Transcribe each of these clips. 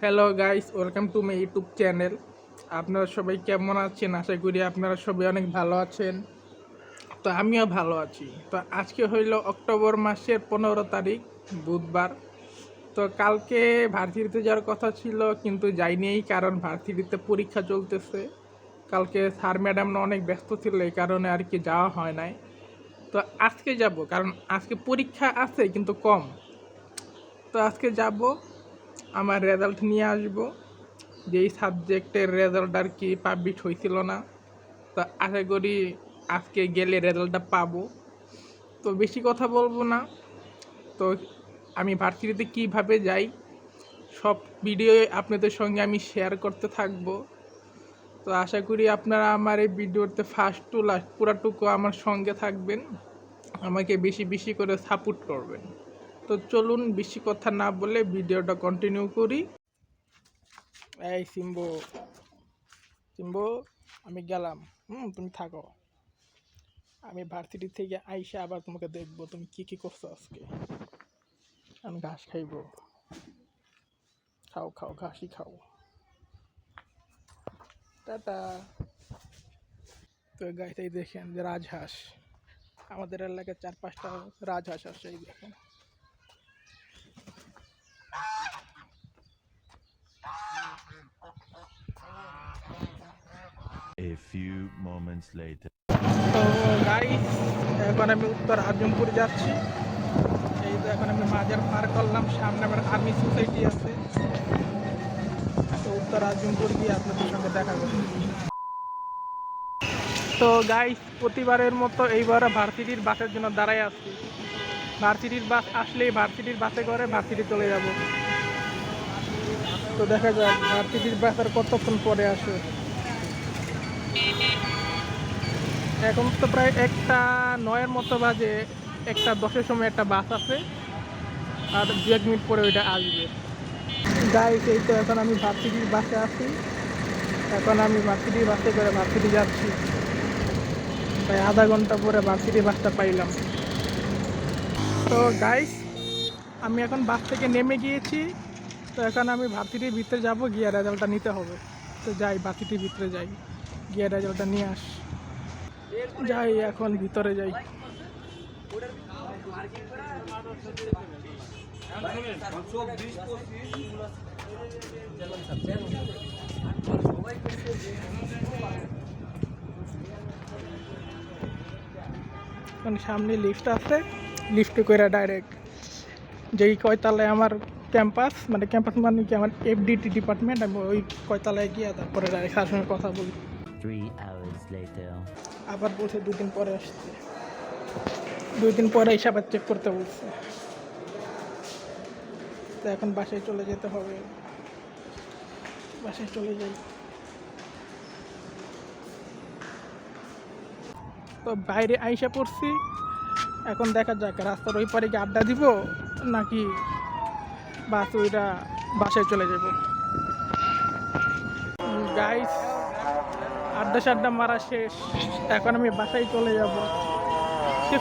Hello guys, welcome to my YouTube channel. আপনারা সবাই কেমন আছেন? আশা করি আপনারা সবাই অনেক ভালো আছেন। তো আমিও ভালো আছি। তো আজকে হইল অক্টোবর মাসের 15 তারিখ, বুধবার। তো কালকে ভার্সিটিতে যাওয়ার কথা ছিল, কিন্তু যাইনি, কারণ ভার্সিটিতে পরীক্ষা চলতেছে। কালকে স্যার ম্যাডামরা অনেক ব্যস্ত ছিল, এই কারণে আর কি যাওয়া হয় নাই। তো আজকে যাব, কারণ আজকে পরীক্ষা আছে কিন্তু কম। তো আজকে যাব, আমার রেজাল্ট নিয়ে আসবো। যেই সাবজেক্টের রেজাল্ট আর কি পাবলিশ হয়েছিল না, তো আশা করি আজকে গেলে রেজাল্টটা পাবো। তো বেশি কথা বলবো না। তো আমি ভার্সিটিতে কীভাবে যাই সব ভিডিও আপনাদের সঙ্গে আমি শেয়ার করতে থাকবো। তো আশা করি আপনারা আমার এই ভিডিওতে ফার্স্ট টু লাস্ট পুরাটুকু আমার সঙ্গে থাকবেন, আমাকে বেশি বেশি করে সাপোর্ট করবেন। তো চলুন বেশি কথা না বলে ভিডিওটা কন্টিনিউ করি। এই সিম্বু, সিম্বু, আমি গেলাম। তুমি থাকো। আমি ভার্সিটি থেকে আইসা আবার তোমাকে দেখবো তুমি কি কি করছো আজকে। আমি ঘাস খাইবো। খাও খাও, ঘাসই খাও। টাটা। তো গাইতে দেখেন যে রাজহাঁস, আমাদের এলাকায় 4-5টা রাজহাঁস আসে, এই দেখেন। A few moments later. তো গাইস, এখন আমি উত্তর আজমপুর যাচ্ছি। এই তো এখন আমি মাজার পার করলাম, সামনে আমার আর্মি সোসাইটি আছে। তো উত্তর আজমপুর গিয়ে আপনাদের সঙ্গে দেখা করছি। তো গাইস, প্রতিবারের মতো এইবারও ভার্সিটির বাসের জন্য দাঁড়ায় আসছি। ভার্সিটির বাস আসলেই ভার্সিটির বাসে করে ভার্সিটি চলে যাব। তো দেখা যাক ভার্সিটির বাস আর কতক্ষণ পরে আসে। এখন তো প্রায় 1:09 মতো বাজে। 1:10-এর সময় একটা বাস আছে, আর 2-1 মিনিট পরে ওইটা আসবে। গাইস, এই তো এখন আমি ভার্সিটির বাসে আছি। এখন আমি ভার্সিটির বাসে করে ভার্সিটি যাচ্ছি। প্রায় আধা ঘন্টা পরে ভার্সিটির বাসটা পাইলাম। তো গাইস, আমি এখন বাস থেকে নেমে গিয়েছি। তো এখন আমি ভার্সিটির ভিতরে যাব, গিয়ে রেজাল্টটা নিতে হবে। তো যাই, ভার্সিটির ভিতরে যাই, গিয়ে রেজাল্টটা নিয়ে আস। যাই, এখন ভিতরে যাই। এখন সামনে লিফট আছে, লিফটে করে ডাইরেক্ট যেই কয়তলায় আমার ক্যাম্পাস, মানে ক্যাম্পাস মানে কি আমার এফডিটি ডিপার্টমেন্ট, আমি ওই কয়তলায় গিয়ে তারপরে ডাইরেক্ট স্যার সঙ্গে কথা বলি। 3 hours later. আবার বলছে 2 দিন পরে আসতে, 2 দিন পরে এসে আবার চেক করতে বলছে। তো এখন বাসায় চলে যেতে হবে, বাসায় চলে যাই। তো বাইরে আইসা পড়ছি, এখন দেখা যাক রাস্তার ওই পারে কি আড্ডা দিব নাকি বাস ওইটা বাসায় চলে যাব। গাইস, আড্ডা সাড্ডা মারা শেষ, এখন আমি বাসায় চলে যাব।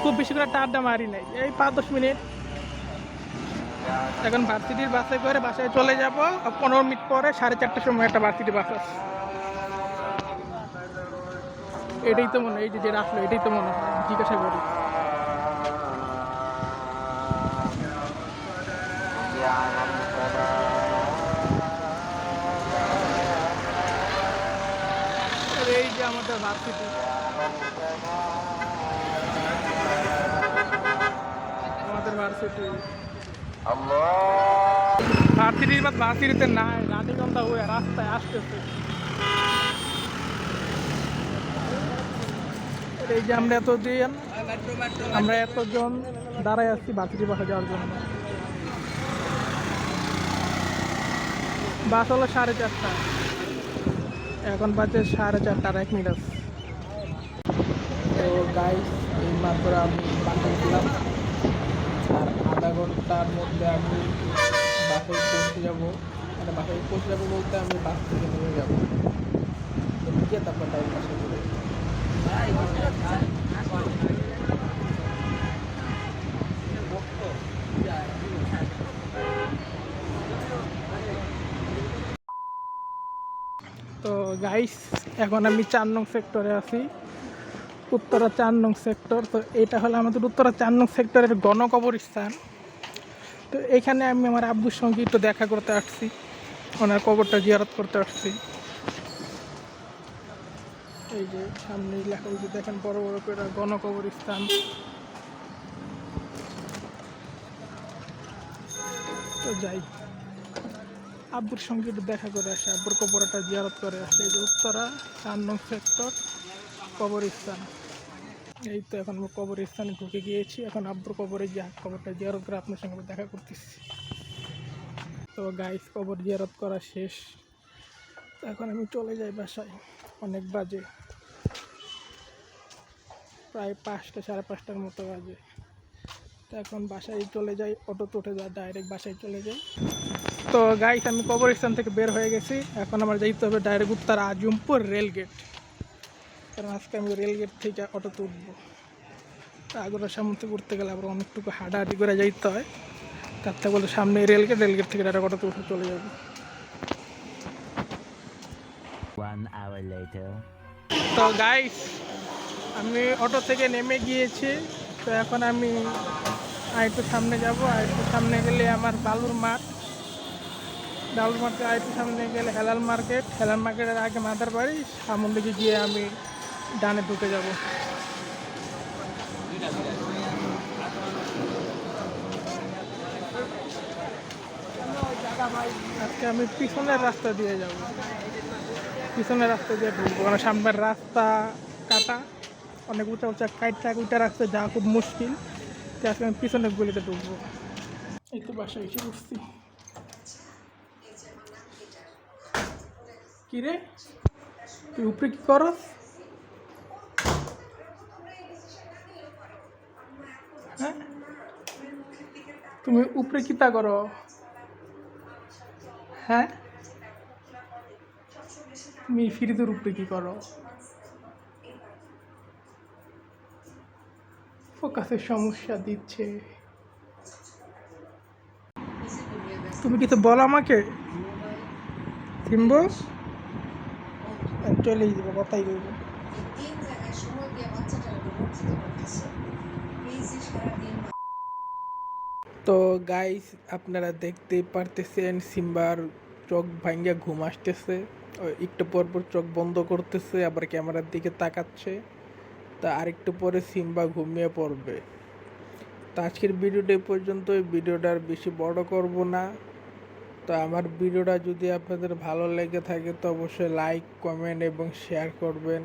খুব বেশি করে একটা আড্ডা মারি নাই, এই 5-10 মিনিট। এখন ভার্সিটির বাসে করে বাসায় চলে যাব। 15 মিনিট পরে 4:30টার সময় একটা ভার্সিটি বাস আছে। এটাই তো মনে হয়, এই যে রাখলো এটাই তো মনে হয়, জিজ্ঞাসা করি। এই যে আমাদের ভার্সিটি, আমাদের ভার্সিটি। ভার্সিটির বাদ ভার্সিটিতে নাই, রানীগন্ধা হয়ে রাস্তায় আসতেছে। এই যে আমরা এতজন দাঁড়ায় আসছি ভার্সিটি বাসে যাওয়ার জন্য। বাস হলো 4:30, এখন বাজে 4:30, 1 মিনিট আছে। তো গাইস, এই মাত্র আমি বাসে উঠলাম, আর আধা ঘন্টার মধ্যে আমি বাসায় পৌঁছে যাবো। মানে বাসায় পৌঁছে যাবো বলতে আমি বাস থেকে নেমে যাবো, তো গিয়ে তারপর টাইম বাসে করে। তো গাইস এখন আমি 4 নং সেক্টরে আছি, উত্তরা 4 নং সেক্টর। তো এটা হলো আমাদের উত্তরা 4 নং সেক্টরের গণকবরস্থান। তো এখানে আমি আমার আব্বুর সঙ্গে একটু দেখা করতে আসছি, ওনার কবরটা জিয়ারত করতে আসছি। এই যে সামনে লেখা, এই যে দেখেন বড় বড় করে গণকবরস্থান। তো যাই আব্বুর সঙ্গে একটু দেখা করে আসে, আব্বুর কবরটা জিয়ারত করে আসে। এই যে উত্তরা 4 নং সেক্টর কবরস্থান। এই তো এখন আমরা কবরস্থানে ঢুকে গিয়েছি, এখন আব্বুর কবরে গিয়ে কবরটা জিয়ারত করে আপনার সঙ্গে দেখা করতেছি। তো গাইস কবর জিয়ারত করা শেষ, তো এখন আমি চলে যাই বাসায়। অনেক বাজে, প্রায় 5টা 5:30টার মতো বাজে। তো এখন বাসায় চলে যাই, অটোতে উঠে যায় ডাইরেক্ট বাসায় চলে যাই। তো গাইস আমি কবরস্থান থেকে বের হয়ে গেছি, এখন আমার যাইতে হবে ডাইরেক্ট উত্তরা আজমপুর রেলগেট, কারণ আজকে আমি রেলগেট থেকে অটোতে উঠবো। আগ্রার সামনে থেকে উঠতে গেলে আবার অনেকটুকু হাঁটাহাঁটি করে যাইতে হয়, তার থেকে বলে সামনে রেলগেট, রেলগেট থেকে ডাইরেক্ট অটোতে উঠে চলে যাবে। 1 hour later. তো গাইস আমি অটো থেকে নেমে গিয়েছি, তো এখন আমি আরেকটু সামনে যাব, আরেকটু সামনে গেলে আমার বালুর মাঠ, বালুর মাঠে আরেকটু সামনে গেলে হেলাল মার্কেট, হেলাল মার্কেটের আগে মাদার বাড়ি, সামন দিকে গিয়ে আমি ডানে ঢুকে যাব। আজকে আমি পিছনের রাস্তা দিয়ে যাব, পিছনের রাস্তা দিয়ে ঢুকবো, কারণ সামনের রাস্তা কাটা, অনেক উঁচা উঁচা কাইটা রাস্তা যাওয়া খুব মুশকিল। তো আজকে আমি পিছনের গলিতে ঢুকবো। এই তো বাসায় এসে উঠছি। কি রে তুই উপরে কি করস? হ্যাঁ তুমি উপরে কিতা করো? হ্যাঁ তুমি ফ্রিজের উপরে কি করো? ফোকাসের সমস্যা দিচ্ছে। তুমি কিছু বলো আমাকে, কিনবো চলেই যাবো, কথাই বলবো। তো গাইস আপনারা দেখতেই পারতেছেন সিম্বার চোখ ভাঙ্গা ঘুম আসতেছে, একটু পর পর চোখ বন্ধ করতেছে, আবার ক্যামেরার দিকে তাকাচ্ছে। তা আরেকটু পরে সিম্বা ঘুমিয়ে পড়বে। তো আজকের ভিডিওটা এই পর্যন্ত, ভিডিওটা আর বেশি বড় করব না। তো আমার ভিডিওটা যদি আপনাদের ভালো লেগে থাকে তো অবশ্যই লাইক কমেন্ট এবং শেয়ার করবেন।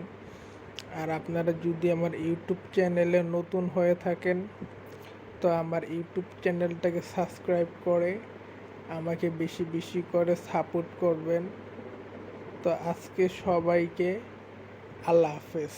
আর আপনারা যদি আমার ইউটিউব চ্যানেলে নতুন হয়ে থাকেন তো আমার ইউটিউব চ্যানেলটাকে সাবস্ক্রাইব করে আমাকে বেশি বেশি করে সাপোর্ট করবেন। তো আজকে সবাইকে আল্লাহ হাফেজ।